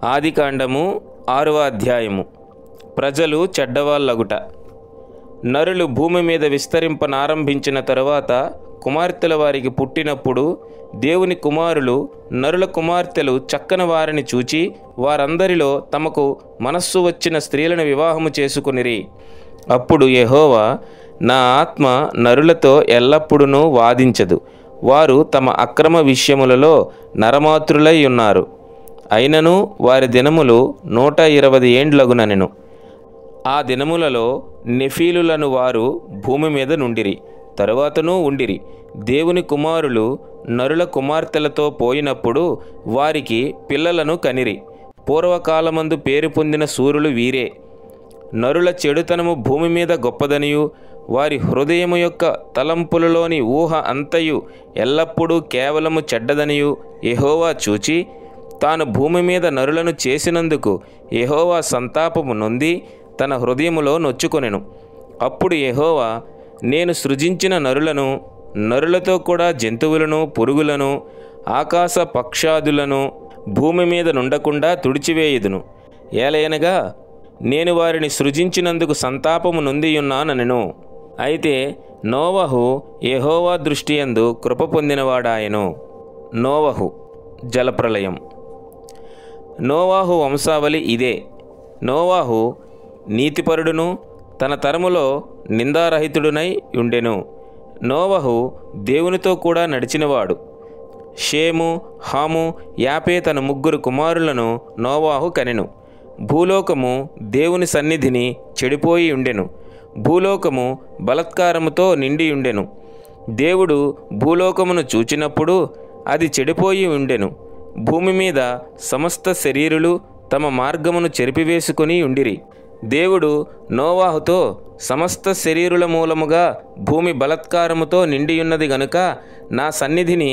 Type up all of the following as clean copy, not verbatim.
ఆదికాండము 6వ అధ్యాయము. ప్రజలు చెడ్డవాళ్ళగుట. నరులు భూమి మీద విస్తరింపనారంభించిన తరువాత కుమార్తెల వారికి పుట్టినప్పుడు దేవుని కుమారులు నరుల కుమార్తెలు చక్కని వారిని చూచి వారందరిలో తమకు మనస్సు వచ్చిన స్త్రీలను వివాహము చేసుకొనిరి. అప్పుడు యెహోవా, నా ఆత్మ నరులతో ఎల్లప్పుడూ వాదించదు, వారు తమ అక్రమ విషయములలో నరమాతృలై ఉన్నారు. అయినను వారి దినములు 120 ఏండ్లగునెను. ఆ దినములలో నెఫీలులను వారు భూమి మీద నుండిరి, తరువాతనూ ఉండిరి. దేవుని కుమారులు నరుల కుమార్తెలతో పోయినప్పుడు వారికి పిల్లలను కనిరి. పూర్వకాలమందు పేరు పొందిన శూరులు వీరే. నరుల చెడుతనము భూమి మీద గొప్పదనియు వారి హృదయము యొక్క తలంపులలోని ఊహ అంతయు ఎల్లప్పుడూ కేవలము చెడ్డదనియు యెహోవా చూచి తాను భూమి మీద నరులను చేసినందుకు యెహోవా సంతాపము నొంది తన హృదయములో నొచ్చుకొనెను. అప్పుడు యెహోవా, నేను సృజించిన నరులను, నరులతో కూడా జంతువులను, పురుగులను, ఆకాశ పక్షాదులను భూమి మీద నుండకుండా తుడిచివేయుదును. ఏలయనగా నేను వారిని సృజించినందుకు సంతాపము నొందియున్నానెను. అయితే నోవహు యెహోవా దృష్టియందు కృప పొందినవాడాయెను. నోవహు. జలప్రళయం. నోవాహు వంశావళి ఇదే. నోవాహు నీతిపరుడును తన తరములో నిందారహితుడునై ఉండెను. నోవహు దేవునితో కూడా నడిచినవాడు. షేము, హాము, యాపేతు అను 3 కుమారులను నోవాహు కనెను. భూలోకము దేవుని సన్నిధిని చెడిపోయి ఉండెను. భూలోకము బలత్కారముతో నిండి ఉండెను. దేవుడు భూలోకమును చూచినప్పుడు అది చెడిపోయి ఉండెను. భూమి మీద సమస్త శరీరులు తమ మార్గమును చెరిపివేసుకొని ఉండిరి. దేవుడు నోవాహుతో, సమస్త శరీరుల మూలముగా భూమి బలత్కారముతో నిండియున్నది గనుక నా సన్నిధిని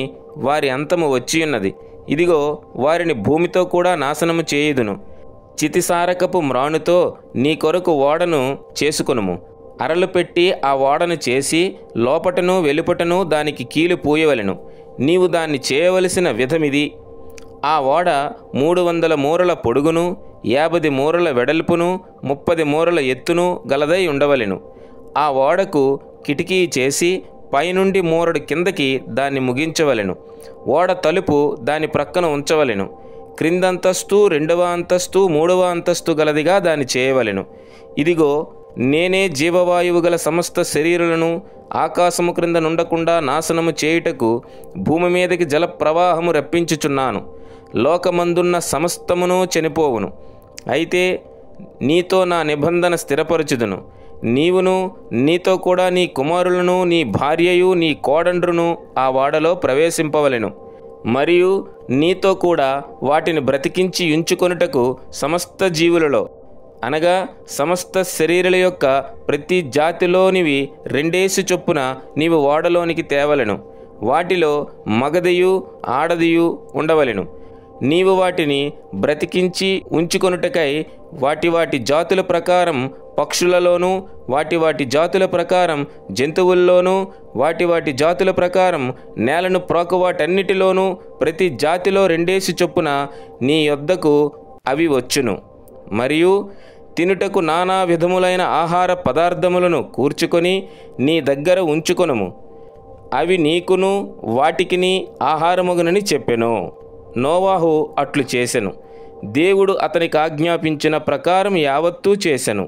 వారి అంతము వచ్చియున్నది. ఇదిగో వారిని భూమితో కూడా నాశనము చేయుదును. చితిసారకపు మ్రానుతో నీ కొరకు ఓడను చేసుకొనుము. అరలు పెట్టి ఆ ఓడను చేసి లోపటను వెలుపటను దానికి కీలు పూయవలెను. నీవు దాన్ని చేయవలసిన విధమిది. ఆ ఓడ 300 మూరల పొడుగును, 50 మూరల వెడల్పును, 30 మూరల ఎత్తును గలదై ఉండవలెను. ఆ ఓడకు కిటికీ చేసి పైనుండి మూరడు కిందకి దాన్ని ముగించవలెను. ఓడ తలుపు దాని ప్రక్కన ఉంచవలెను. క్రిందంతస్తు, 2వ అంతస్తు, 3వ అంతస్తు గలదిగా దాన్ని చేయవలెను. ఇదిగో నేనే జీవవాయువు గల సమస్త శరీరులను ఆకాశము క్రింద నుండకుండా నాశనము చేయుటకు భూమి మీదకి జల ప్రవాహము రప్పించుచున్నాను. లోకమందున్న సమస్తమును చనిపోవును. అయితే నీతో నా నిబంధన స్థిరపరచుదును. నీవును నీతో కూడా నీ కుమారులను, నీ భార్యయు, నీ కోడండ్రును ఆ ఓడలో ప్రవేశింపవలెను. మరియు నీతో కూడా వాటిని బ్రతికించి ఉంచుకొనుటకు సమస్త జీవులలో, అనగా సమస్త శరీరుల యొక్క ప్రతి జాతిలోనివి 2 చొప్పున నీవు ఓడలోనికి తేవలెను. వాటిలో మగదియు ఆడదియు ఉండవలెను. నీవు వాటిని బ్రతికించి ఉంచుకొనుటకై వాటి వాటి జాతుల ప్రకారం పక్షులలోనూ, వాటి జాతుల ప్రకారం జంతువుల్లోనూ, వాటి జాతుల ప్రకారం నేలను ప్రోకవాటన్నిటిలోనూ ప్రతి జాతిలో 2 చొప్పున నీ యొద్దకు అవి వచ్చును. మరియు తినుటకు నానా విధములైన ఆహార పదార్థములను కూర్చుకొని నీ దగ్గర ఉంచుకొనుము. అవి నీకును వాటికిని ఆహారమగునని చెప్పెను. నోవాహు అట్లు చేసెను. దేవుడు అతనికి ఆజ్ఞాపించిన ప్రకారం యావత్తూ చేసెను.